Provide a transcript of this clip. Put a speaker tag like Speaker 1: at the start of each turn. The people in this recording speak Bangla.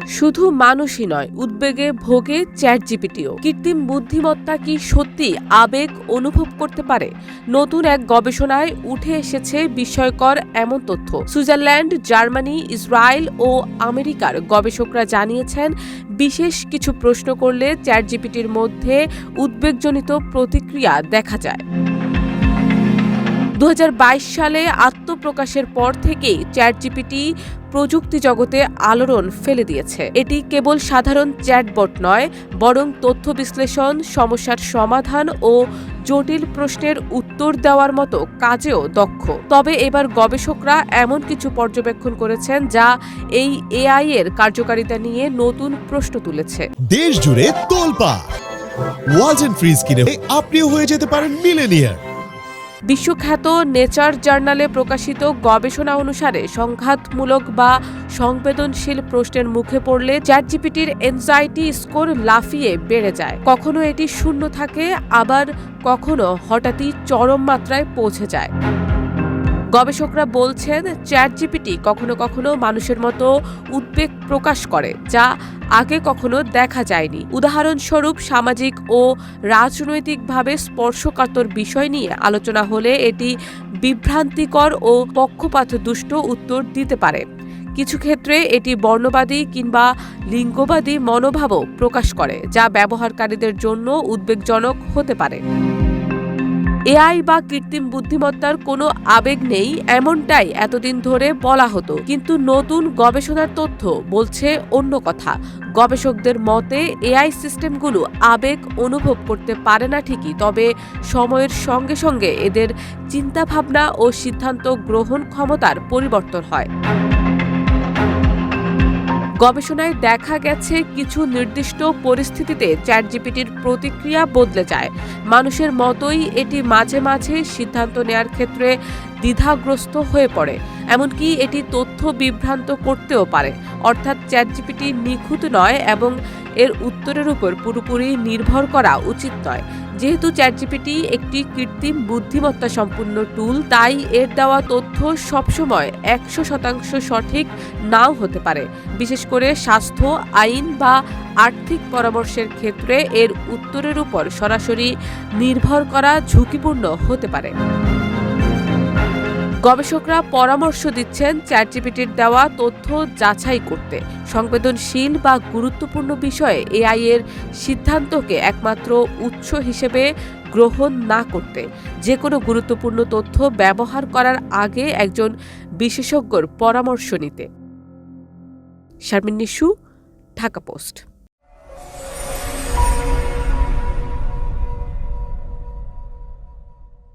Speaker 1: শুধু মানুষই নয়, উদ্বেগে ভোগে চ্যাটজিপিটিও। কৃত্রিম বুদ্ধিমত্তা কি সত্যি আবেগ অনুভব করতে পারে? নতুন এক গবেষণায় উঠে এসেছে বিস্ময়কর এমন তথ্য। সুইজারল্যান্ড, জার্মানি, ইসরায়েল ও আমেরিকার গবেষকরা জানিয়েছেন, বিশেষ কিছু প্রশ্ন করলে চ্যাটজিপিটির মধ্যে উদ্বেগজনিত প্রতিক্রিয়া দেখা যায়। 2022 সালে আত্মপ্রকাশের পর থেকেই চ্যাটজিপিটি প্রযুক্তি জগতে আলোড়ন ফেলে দিয়েছে। এটি কেবল সাধারণ চ্যাটবট নয়, বরং তথ্য বিশ্লেষণ, সমস্যার সমাধান ও জটিল প্রশ্নের উত্তর দেওয়ার মতো কাজেও দক্ষ। তবে এবার গবেষকরা এমন কিছু পর্যবেক্ষণ করেছেন যা এই এআই এর কার্যকারিতা নিয়ে নতুন প্রশ্ন তুলেছে।
Speaker 2: দেশ জুড়ে তোলপাড় ওয়ালটন ফ্রিজ কিনে আপনিও হয়ে যেতে পারেন মিলেনিয়ার।
Speaker 1: বিশ্বখ্যাত নেচার জার্নালে প্রকাশিত গবেষণা অনুসারে সংঘাতমূলক বা সংবেদনশীল প্রশ্নের মুখে পড়লে চ্যাটজিপিটির এনজাইটি স্কোর লাফিয়ে বেড়ে যায়। কখনো এটি 0 থাকে, আবার কখনো হঠাৎই চরম মাত্রায় পৌঁছে যায়। গবেষকরা বলছেন, চ্যাটজিপিটি কখনো কখনো মানুষের মতো উদ্বেগ প্রকাশ করে, যা আগে কখনো দেখা যায়নি। উদাহরণস্বরূপ, সামাজিক ও রাজনৈতিকভাবে স্পর্শকাতর বিষয় নিয়ে আলোচনা হলে এটি বিভ্রান্তিকর ও পক্ষপাতদুষ্ট উত্তর দিতে পারে। কিছু ক্ষেত্রে এটি বর্ণবাদী কিংবা লিঙ্গবাদী মনোভাবও প্রকাশ করে, যা ব্যবহারকারীদের জন্য উদ্বেগজনক হতে পারে। এআই বা কৃত্রিম বুদ্ধিমত্তার কোনো আবেগ নেই এমনটাই এতদিন ধরে বলা হতো, কিন্তু নতুন গবেষণার তথ্য বলছে অন্য কথা। গবেষকদের মতে এআই সিস্টেমগুলো আবেগ অনুভব করতে পারে না ঠিকই, তবে সময়ের সঙ্গে সঙ্গে এদের চিন্তাভাবনা ও সিদ্ধান্ত গ্রহণ ক্ষমতার পরিবর্তন হয়। গবেষণায় দেখা গেছে, কিছু নির্দিষ্ট পরিস্থিতিতে চ্যাটজিপিটির প্রতিক্রিয়া বদলে যায়। মানুষের মতোই এটি মাঝে মাঝে সিদ্ধান্ত নেয়ার ক্ষেত্রে দ্বিধাগ্রস্ত হয়ে পড়ে, এমনকি এটি তথ্য বিভ্রান্ত করতেও পারে। অর্থাৎ চ্যাটজিপিটি নিখুঁত নয় এবং এর উত্তরের উপর পুরোপুরি নির্ভর করা উচিত নয়। যেহেতু চ্যাটজিপিটি একটি কৃত্রিম বুদ্ধিমত্তা সম্পন্ন টুল, তাই এর দেওয়া তথ্য সবসময় 100% সঠিক নাও হতে পারে। বিশেষ করে স্বাস্থ্য, আইন বা আর্থিক পরামর্শের ক্ষেত্রে এর উত্তরের উপর সরাসরি নির্ভর করা ঝুঁকিপূর্ণ হতে পারে। গবেষকরা পরামর্শ দিচ্ছেন, চ্যাটজিপিটির দেওয়া তথ্য যাচাই করতে, সংবেদনশীল বা গুরুত্বপূর্ণ বিষয়ে এআই এর সিদ্ধান্তকে একমাত্র উৎস হিসেবে গ্রহণ না করতে, যে কোনো গুরুত্বপূর্ণ তথ্য ব্যবহার করার আগে একজন বিশেষজ্ঞর পরামর্শ নিতে। শারমিন নিশু, ঢাকা পোস্ট।